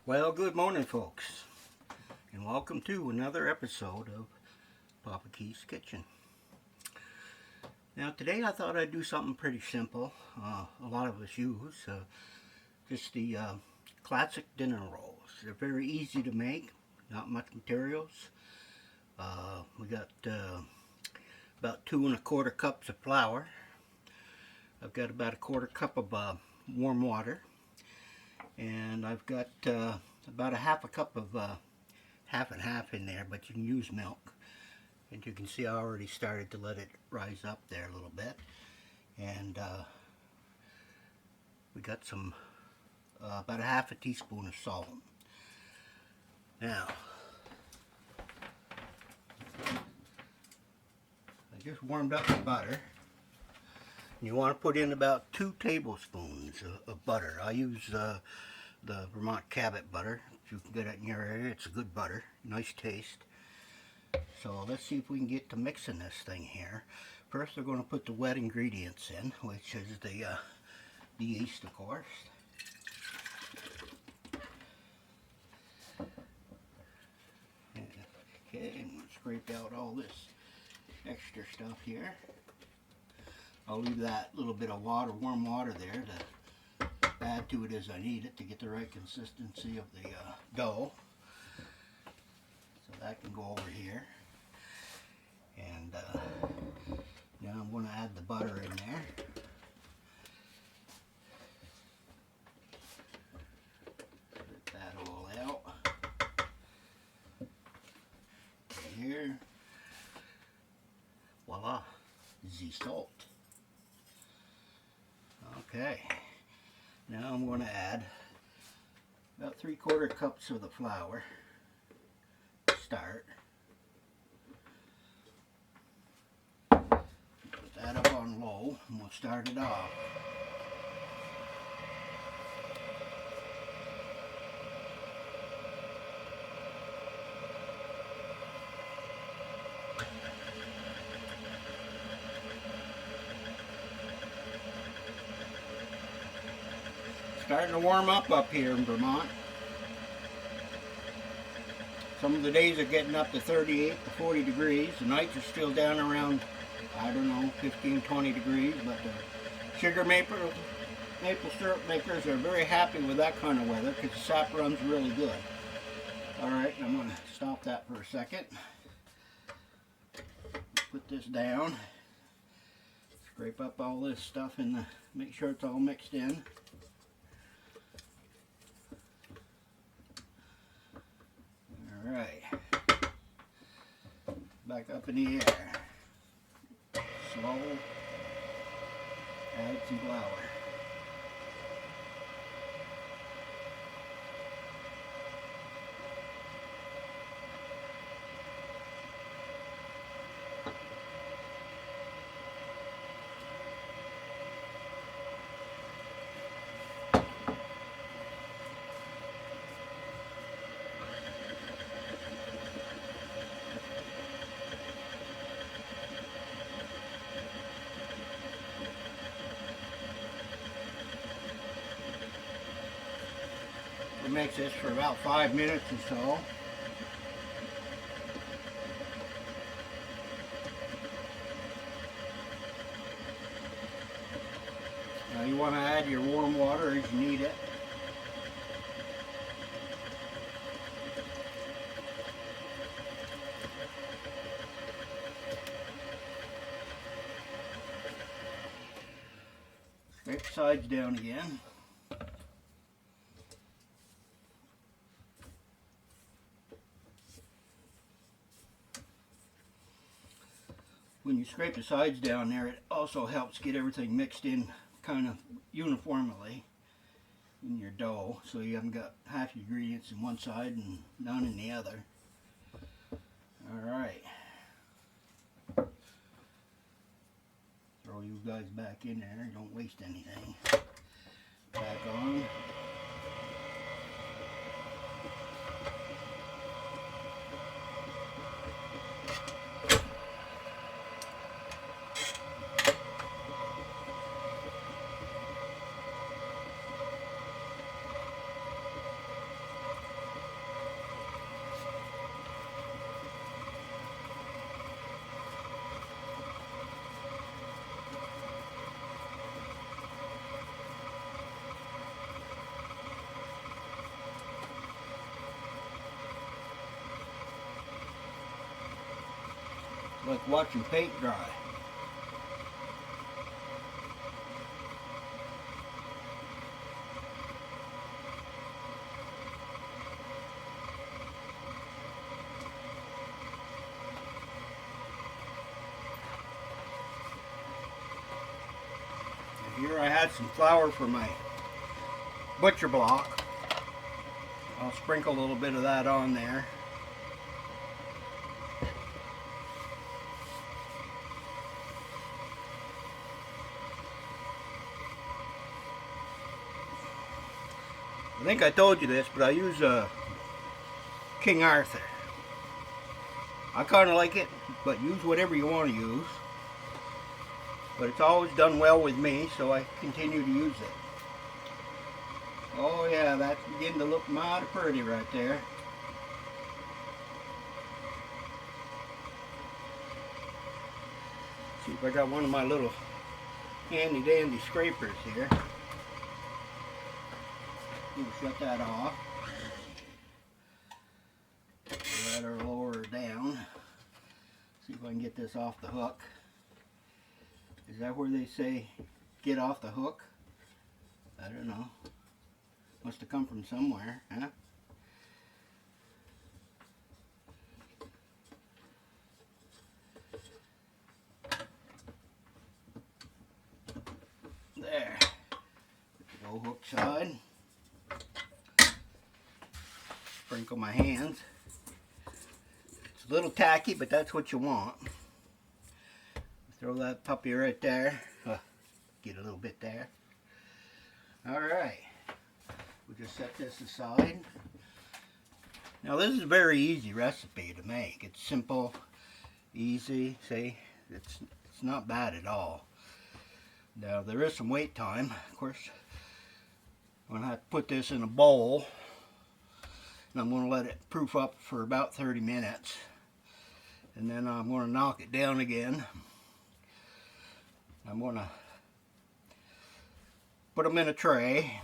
Well, good morning, folks, and welcome to another episode of Papa Key's Kitchen. Now, today I thought I'd do something pretty simple. A lot of us use just the classic dinner rolls. They're very easy to make, not much materials. We got about 2¼ cups of flour. I've got about a 1/4 cup of warm water. And I've got about a 1/2 cup of half and half in there, but you can use milk. And you can see I already started to let it rise up there a little bit. And we got some about a 1/2 teaspoon of salt. Now, I just warmed up the butter. You want to put in about 2 tablespoons of butter. I use the Vermont Cabot butter. If you can get it in your area, it's a good butter, nice taste. So let's see if we can get to mixing this thing here. First, we're going to put the wet ingredients in, which is the yeast, of course. Okay, I'm going to scrape out all this extra stuff here. I'll leave that little bit of water, warm water there to add to it as I need it to get the right consistency of the dough. So that can go over here. And now I'm going to add the butter in there. Get that all out. Here. Voila. The salt. Okay, now I'm going to add about 3/4 cups of the flour to start. Put that up on low and we'll start it off. Starting to warm up here in Vermont. Some of the days are getting up to 38 to 40 degrees. The nights are still down around, I don't know, 15, 20 degrees. But the sugar maple syrup makers are very happy with that kind of weather because the sap runs really good. Alright, I'm going to stop that for a second. Put this down. Scrape up all this stuff and make sure it's all mixed in. Alright, back up in the air, slow, add some flour. It makes this for about 5 minutes or so. Now you want to add your warm water as you need it. Scrape the sides down again. When you scrape the sides down there, it also helps get everything mixed in kind of uniformly in your dough, so you haven't got half your ingredients in one side and none in the other. Alright. Throw you guys back in there, don't waste anything. Back on. like watching paint dry. And here I had some flour for my butcher block. I'll sprinkle a little bit of that on there. I think I told you this, but I use King Arthur. I kind of like it, but use whatever you want to use. But it's always done well with me, so I continue to use it. Oh yeah, that's beginning to look mighty pretty right there. See if I got one of my little handy dandy scrapers here. We'll shut that off. Let her lower her down. See if I can get this off the hook. Is that where they say get off the hook? I don't know. Must have come from somewhere, huh? There. The old hook side. Sprinkle my hands. It's a little tacky, but that's what you want. Throw that puppy right there. Get a little bit there. Alright. We'll just set this aside. Now this is a very easy recipe to make. It's simple, easy. See, it's not bad at all. Now there is some wait time. Of course, I'm going to have to put this in a bowl. And I'm going to let it proof up for about 30 minutes. And then I'm going to knock it down again. I'm going to put them in a tray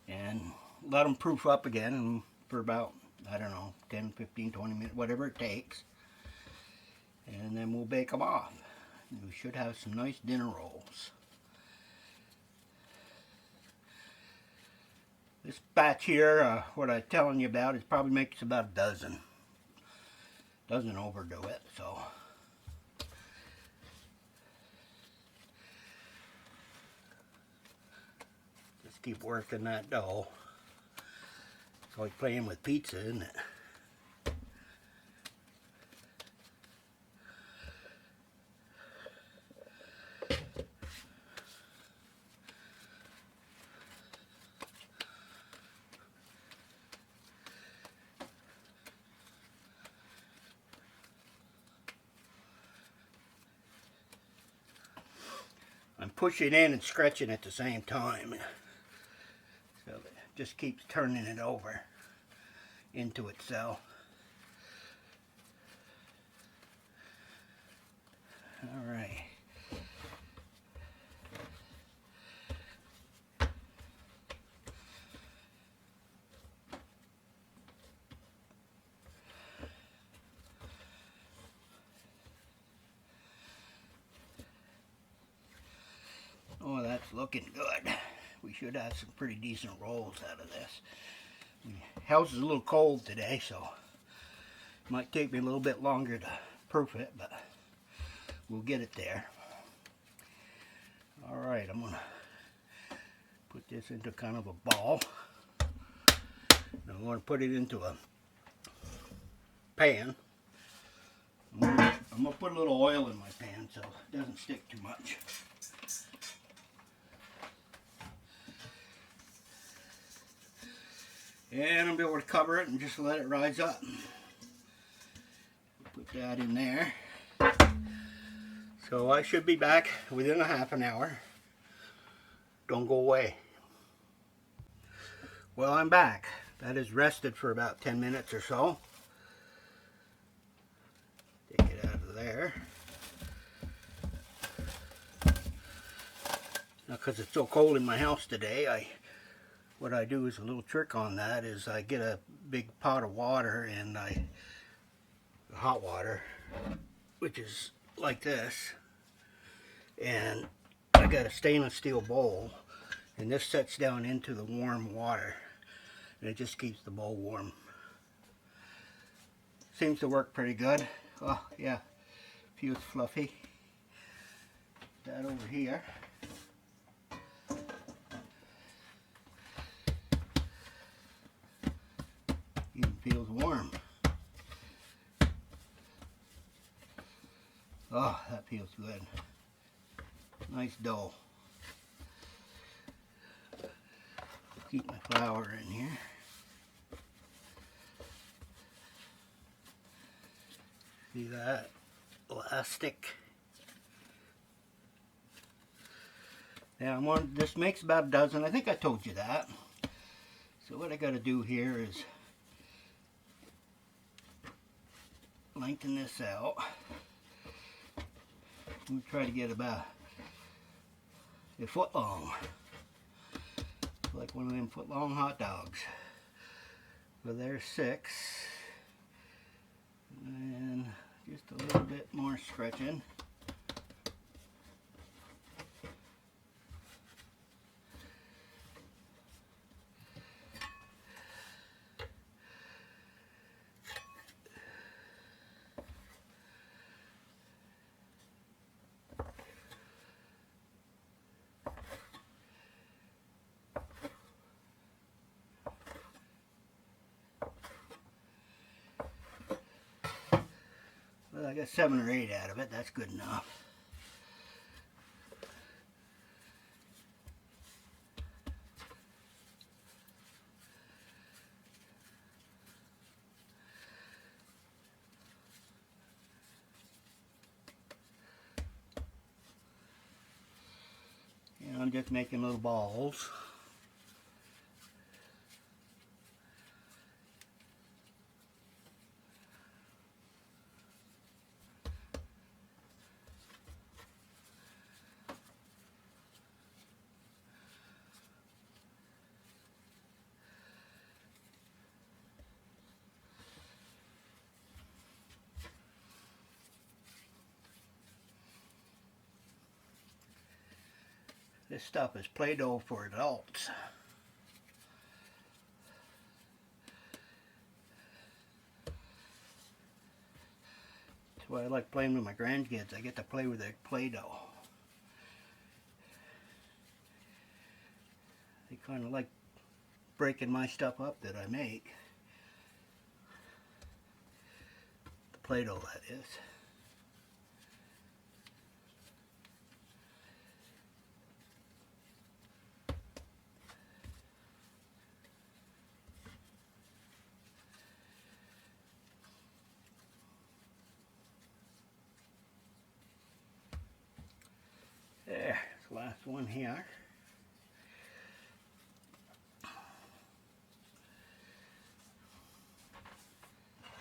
and let them proof up again for about, I don't know, 10, 15, 20 minutes, whatever it takes. And then we'll bake them off. And we should have some nice dinner rolls. This batch here, what I'm telling you about, it probably makes about a dozen. Doesn't overdo it, so. Just keep working that dough. It's like playing with pizza, isn't it? I'm pushing in and stretching at the same time. So it just keeps turning it over into itself. All right. Oh, that's looking good. We should have some pretty decent rolls out of this. The house is a little cold today, so it might take me a little bit longer to proof it, but we'll get it there. All right, I'm going to put this into kind of a ball. And I'm going to put it into a pan. I'm going to put a little oil in my pan so it doesn't stick too much. And I'll be able to cover it and just let it rise up. Put that in there. So I should be back within a half an hour. Don't go away. Well, I'm back. That is rested for about 10 minutes or so. Take it out of there. Now, because it's so cold in my house today, what I do is a little trick on that is I get a big pot of water and I hot water, which is like this, and I got a stainless steel bowl, and this sets down into the warm water, and it just keeps the bowl warm. Seems to work pretty good. Oh yeah, feels fluffy. That over here. Even feels warm. Oh, that feels good. Nice dough. Keep my flour in here. See that? Elastic. Now this makes about a dozen. I think I told you that. So what I got to do here is lengthen this out. I'm going to try to get about a foot long. Like one of them foot long hot dogs. So there's 6. And just a little bit more stretching. Well, I got 7 or 8 out of it. That's good enough. And I'm just making little balls. This stuff is Play-Doh for adults. That's why I like playing with my grandkids. I get to play with their Play-Doh. They kind of like breaking my stuff up that I make. The Play-Doh, that is. There, the last one here.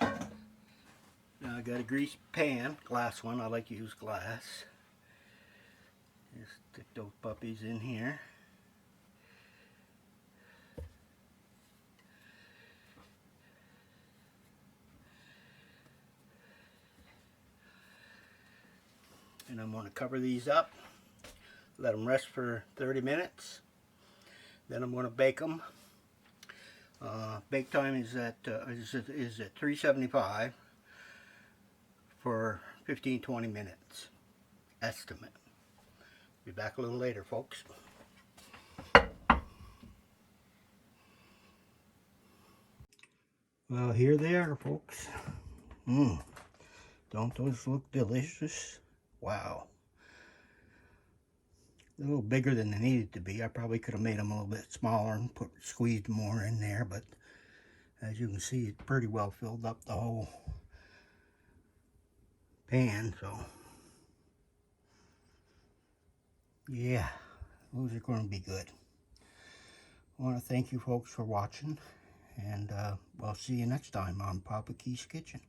Now I got a greased pan, glass one. I like to use glass. Just stick those puppies in here. And I'm going to cover these up. Let them rest for 30 minutes. Then I'm going to bake them. Bake time is at 375 for 15-20 minutes. Estimate. Be back a little later, folks. Well, here they are, folks. Don't those look delicious? Wow. A little bigger than they needed to be. I probably could have made them a little bit smaller and squeezed more in there, but as you can see, it's pretty well filled up the whole pan, so yeah, those are going to be good. I want to thank you folks for watching, and I'll see you next time on Papa Keith's Kitchen.